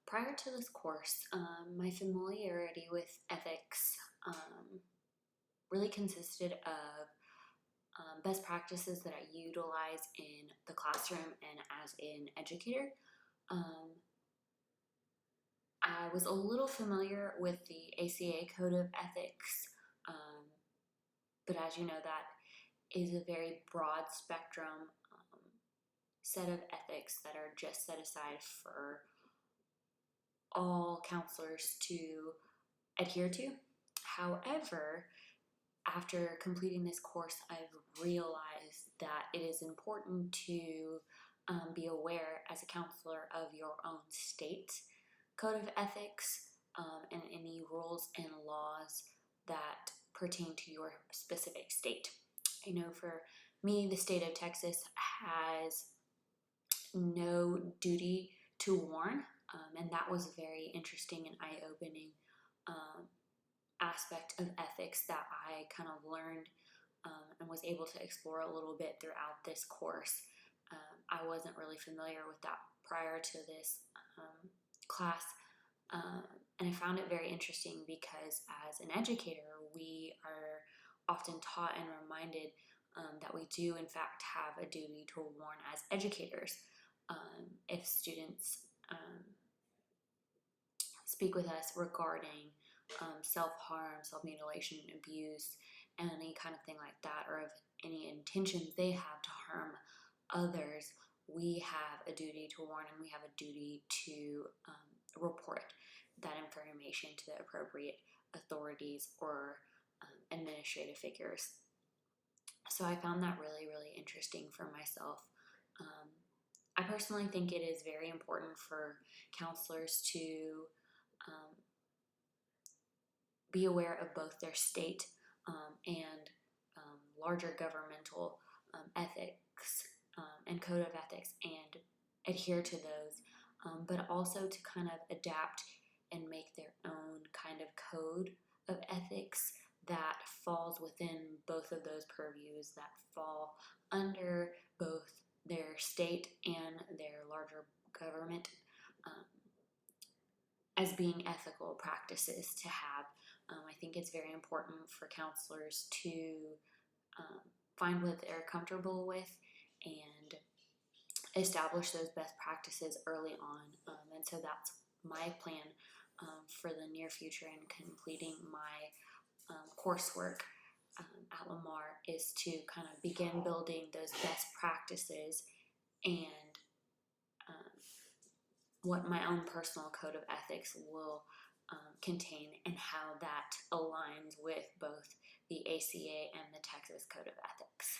Prior to this course, my familiarity with ethics really consisted of best practices that I utilize in the classroom and as an educator. I was a little familiar with the ACA Code of Ethics, but as you know, that is a very broad spectrum set of ethics that are just set aside for all counselors to adhere to. However, after completing this course, I've realized that it is important to be aware as a counselor of your own state code of ethics and any rules and laws that pertain to your specific state. I know for me, the state of Texas has no duty to warn, and that was a very interesting and eye-opening aspect of ethics that I kind of learned and was able to explore a little bit throughout this course. I wasn't really familiar with that prior to this class, and I found it very interesting because as an educator, we are often taught and reminded that we do in fact have a duty to warn as educators. If students speak with us regarding self-harm, self-mutilation, abuse, and any kind of thing like that, or of any intentions they have to harm others, we have a duty to warn and we have a duty to report that information to the appropriate authorities or administrative figures. So I found that really, really interesting for myself. I personally think it is very important for counselors to be aware of both their state and larger governmental ethics and code of ethics and adhere to those, but also to kind of adapt and make their own kind of code of ethics that falls within both of those purviews, that fall under both their state and their larger government, as being ethical practices to have. I think it's very important for counselors to find what they're comfortable with and establish those best practices early on. And so that's my plan for the near future in completing my coursework at Lamar, is to kind of begin building those best practices and what my own personal code of ethics will contain and how that aligns with both the ACA and the Texas Code of Ethics.